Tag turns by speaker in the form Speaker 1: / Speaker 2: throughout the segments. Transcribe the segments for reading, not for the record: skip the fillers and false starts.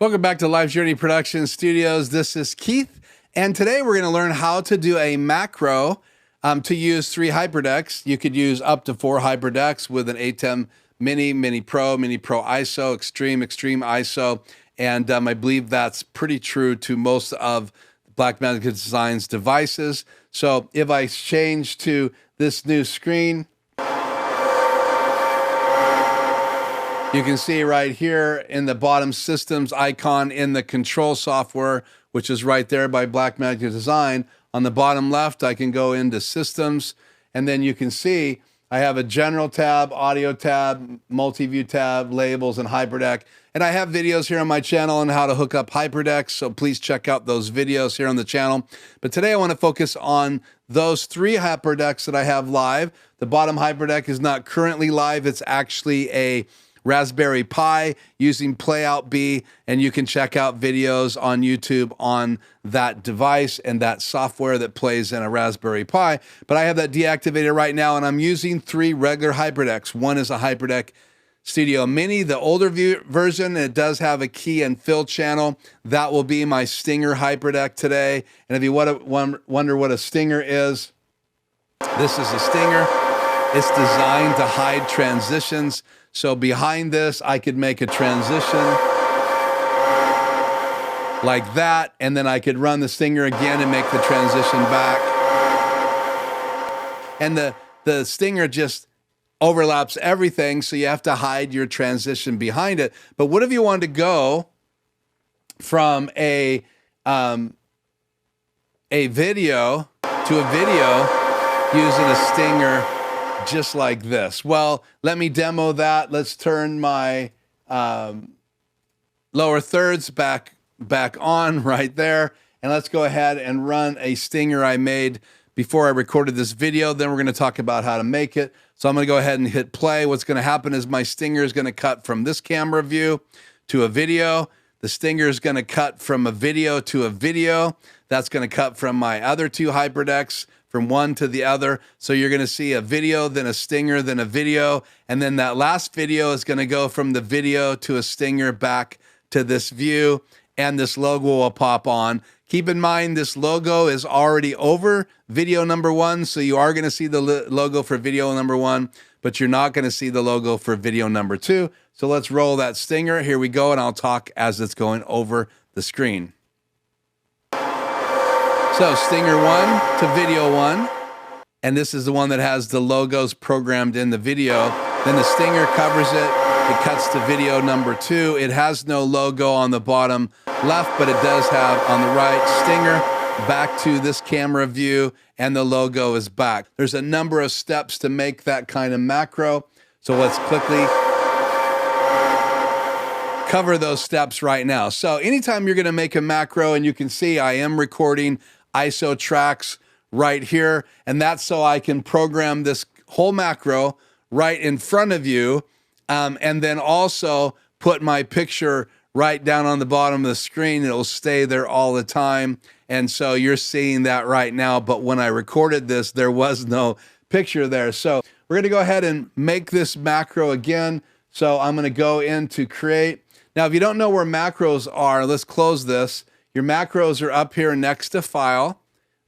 Speaker 1: Welcome back to Life Journey Production Studios. This is Keith, and today we're going to learn how to do a macro to use 3 HyperDecks. You could use up to 4 HyperDecks with an Atem Mini, Mini Pro ISO, Extreme ISO, and I believe that's pretty true to most of Blackmagic Design's devices. So if I change to this new screen, you can see right here in the bottom systems icon in the control software, which is right there by Blackmagic Design. On the bottom left, I can go into systems, and then you can see I have a general tab, audio tab, multi-view tab, labels, and HyperDeck. And I have videos here on my channel on how to hook up HyperDecks, so please check out those videos here on the channel. But today I want to focus on those 3 HyperDecks that I have live. The bottom HyperDeck is not currently live. It's actually a Raspberry Pi using Playout B, and you can check out videos on YouTube on that device and that software that plays in a Raspberry Pi. But I have that deactivated right now, and I'm using 3 regular HyperDecks. One is a HyperDeck Studio Mini, the older version. It does have a key and fill channel. That will be my Stinger HyperDeck today. And if you wonder what a Stinger is, this is a Stinger. It's designed to hide transitions. So behind this, I could make a transition like that, and then I could run the Stinger again and make the transition back. And the Stinger just overlaps everything, so you have to hide your transition behind it. But what if you wanted to go from a video to a video using a Stinger just like this? Well, let me demo that. Let's turn my lower thirds back on right there, and let's go ahead and run a Stinger I made before I recorded this video. Then we're going to talk about how to make it. So I'm going to go ahead and hit play. What's going to happen is my Stinger is going to cut from this camera view to a video. The Stinger is going to cut from a video to a video. That's going to cut from my other 2 HyperDecks from one to the other. So you're going to see a video, then a Stinger, then a video. And then that last video is going to go from the video to a Stinger back to this view, and this logo will pop on. Keep in mind, this logo is already over video number 1. So you are going to see the logo for video number 1, but you're not going to see the logo for video number 2. So let's roll that Stinger. Here we go. And I'll talk as it's going over the screen. So Stinger 1 to video 1, and this is the one that has the logos programmed in the video. Then the Stinger covers it. It cuts to video number 2. It has no logo on the bottom left, but it does have on the right Stinger back to this camera view, and the logo is back. There's a number of steps to make that kind of macro. So let's quickly cover those steps right now. So anytime you're going to make a macro, and you can see I am recording ISO tracks right here, and that's so I can program this whole macro right in front of you, and then also put my picture right down on the bottom of the screen. It'll stay there all the time, and so you're seeing that right now, but when I recorded this, there was no picture there. So we're going to go ahead and make this macro again. So I'm going to go into Create. Now, if you don't know where macros are, let's close this. Your macros are up here next to File,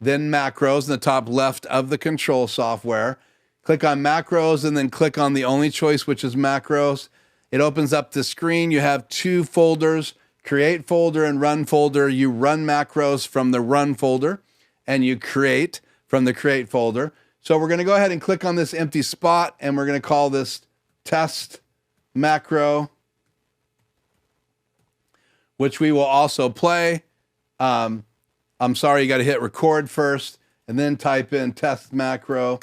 Speaker 1: then Macros in the top left of the control software. Click on Macros and then click on the only choice, which is Macros. It opens up the screen. You have 2 folders, Create folder and Run folder. You run macros from the Run folder, and you create from the Create folder. So we're going to go ahead and click on this empty spot, and we're going to call this Test Macro, which we will also play. I'm sorry, you got to hit record first and then type in test macro.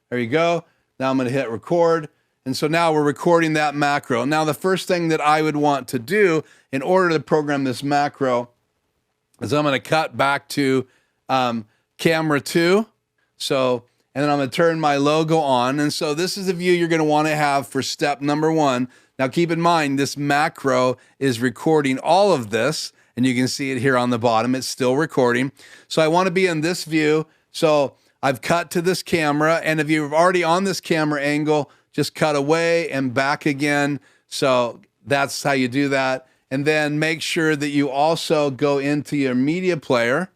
Speaker 1: There you go. Now I'm going to hit record. And so now we're recording that macro. Now the first thing that I would want to do in order to program this macro is I'm going to cut back to camera 2. So, and then I'm going to turn my logo on. And so this is the view you're going to want to have for step number 1. Now keep in mind, this macro is recording all of this, and you can see it here on the bottom. It's still recording. So I want to be in this view. So I've cut to this camera, and if you're already on this camera angle, just cut away and back again. So that's how you do that. And then make sure that you also go into your media player.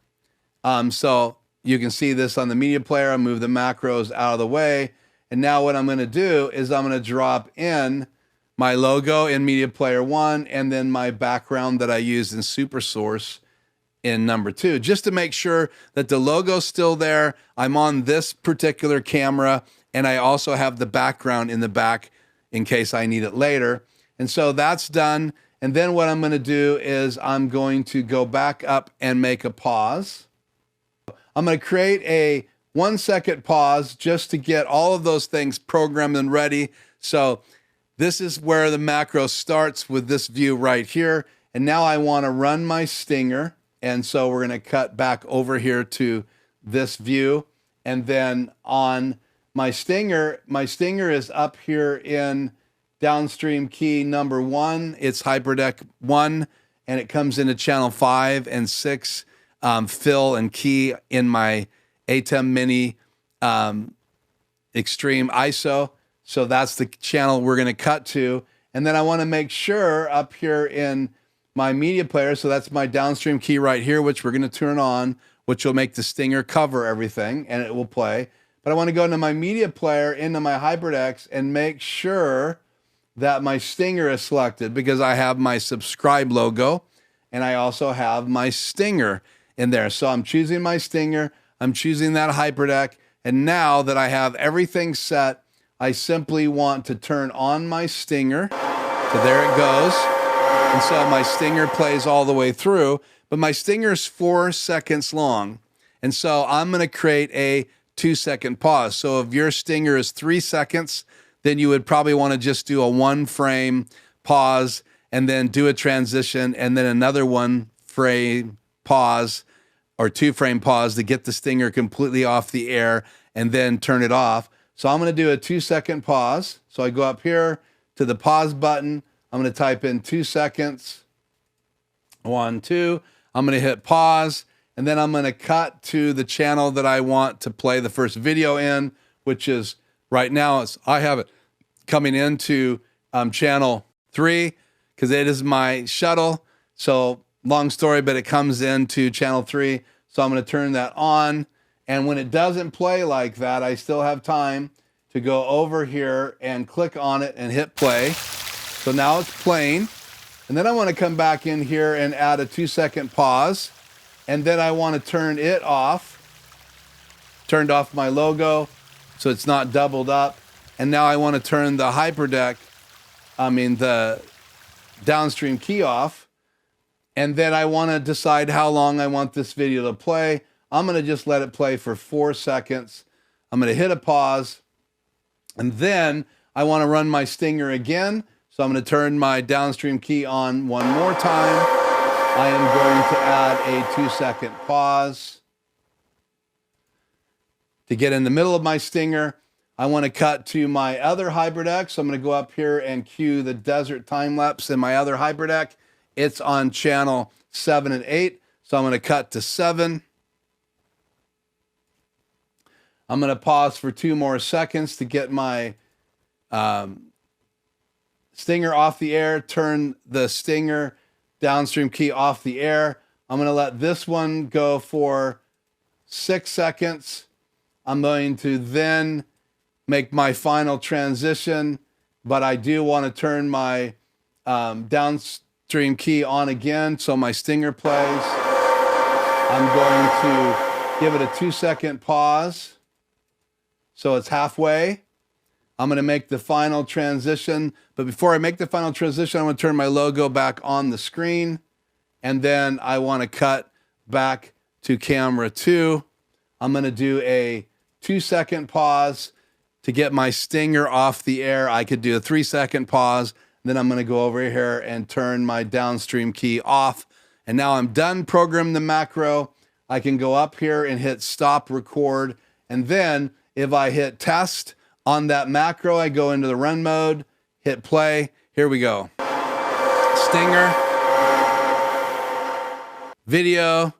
Speaker 1: So you can see this on the media player. I move the macros out of the way. And now what I'm going to do is I'm going to drop in my logo in media player 1 and then my background that I used in SuperSource in number 2, just to make sure that the logo's still there. I'm on this particular camera, and I also have the background in the back in case I need it later. And so that's done. And then what I'm going to do is I'm going to go back up and make a pause. I'm going to create a 1-second pause just to get all of those things programmed and ready. So this is where the macro starts with this view right here. And now I want to run my stinger. And so we're going to cut back over here to this view. And then on my stinger is up here in downstream key number 1. It's HyperDeck 1, and it comes into channel 5 and 6 fill and key in my Atem Mini Extreme ISO. So that's the channel we're going to cut to. And then I want to make sure up here in my media player, so that's my downstream key right here, which we're going to turn on, which will make the stinger cover everything, and it will play. But I want to go into my media player, into my HyperDecks, and make sure that my stinger is selected, because I have my subscribe logo, and I also have my stinger in there. So I'm choosing my stinger, I'm choosing that HyperDeck, and now that I have everything set, I simply want to turn on my stinger. So there it goes. And so my stinger plays all the way through, but my stinger is 4 seconds long. And so I'm going to create a 2-second pause. So if your stinger is 3 seconds, then you would probably want to just do a 1-frame pause and then do a transition and then another 1-frame pause or 2-frame pause to get the stinger completely off the air and then turn it off. So I'm going to do a 2-second pause. So I go up here to the pause button. I'm going to type in 2 seconds, 1, 2. I'm going to hit pause, and then I'm going to cut to the channel that I want to play the first video in, which is right now, I have it coming into channel 3 because it is my shuttle. So long story, but it comes into channel 3. So I'm going to turn that on. And when it doesn't play like that, I still have time to go over here and click on it and hit play. So now it's playing, and then I want to come back in here and add a 2-second pause, and then I want to turn it off, turned off my logo so it's not doubled up, and now I want to turn the the downstream key off, and then I want to decide how long I want this video to play. I'm going to just let it play for 4 seconds. I'm going to hit a pause, and then I want to run my stinger again. So I'm going to turn my downstream key on one more time. I am going to add a 2-second pause to get in the middle of my stinger. I want to cut to my other HyperDeck. So I'm going to go up here and cue the desert time lapse in my other HyperDeck. It's on channel 7 and 8. So I'm going to cut to 7. I'm going to pause for 2 more seconds to get my stinger off the air, turn the stinger downstream key off the air. I'm going to let this one go for 6 seconds. I'm going to then make my final transition, but I do want to turn my downstream key on again so my stinger plays. I'm going to give it a 2-second pause so it's halfway. I'm going to make the final transition, but before I make the final transition, I want to turn my logo back on the screen, and then I want to cut back to camera 2. I'm going to do a 2-second pause to get my stinger off the air. I could do a 3-second pause, then I'm going to go over here and turn my downstream key off, and now I'm done programming the macro. I can go up here and hit stop record, and then if I hit test on that macro, I go into the run mode, hit play. Here we go. Stinger, video,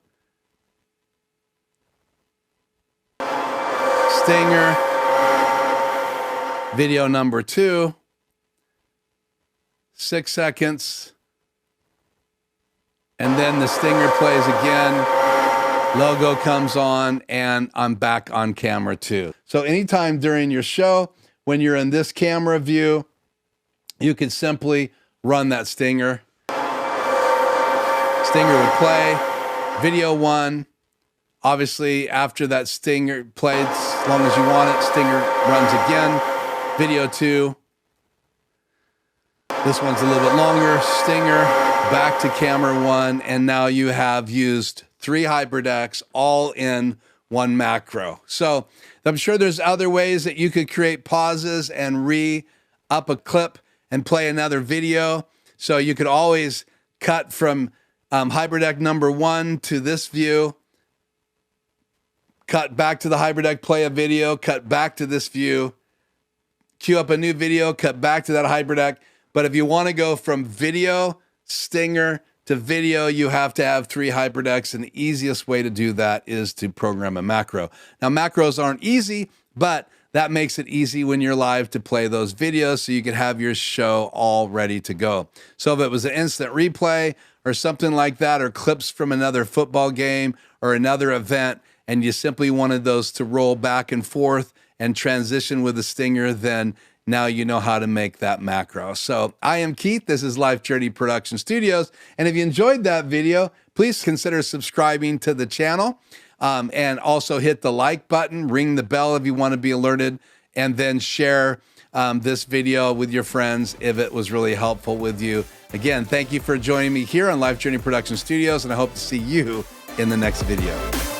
Speaker 1: stinger, video number 2, 6 seconds. And then the stinger plays again. Logo comes on, and I'm back on camera too. So anytime during your show, when you're in this camera view, you could simply run that stinger. Stinger would play. Video 1. Obviously, after that stinger played, as long as you want it, stinger runs again. Video 2. This one's a little bit longer. Stinger, back to camera 1, and now you have used 3 HyperDecks all in one macro. So I'm sure there's other ways that you could create pauses and re-up a clip and play another video. So you could always cut from HyperDeck number 1 to this view, cut back to the HyperDeck, play a video, cut back to this view, queue up a new video, cut back to that HyperDeck. But if you want to go from video, stinger, to video, you have to have 3 HyperDecks, and the easiest way to do that is to program a macro. Now, macros aren't easy, but that makes it easy when you're live to play those videos so you can have your show all ready to go. So if it was an instant replay or something like that, or clips from another football game or another event, and you simply wanted those to roll back and forth and transition with the stinger, then now you know how to make that macro. So I am Keith. This is Life Journey Production Studios. And if you enjoyed that video, please consider subscribing to the channel, and also hit the like button, ring the bell if you want to be alerted, and then share this video with your friends if it was really helpful with you. Again, thank you for joining me here on Life Journey Production Studios, and I hope to see you in the next video.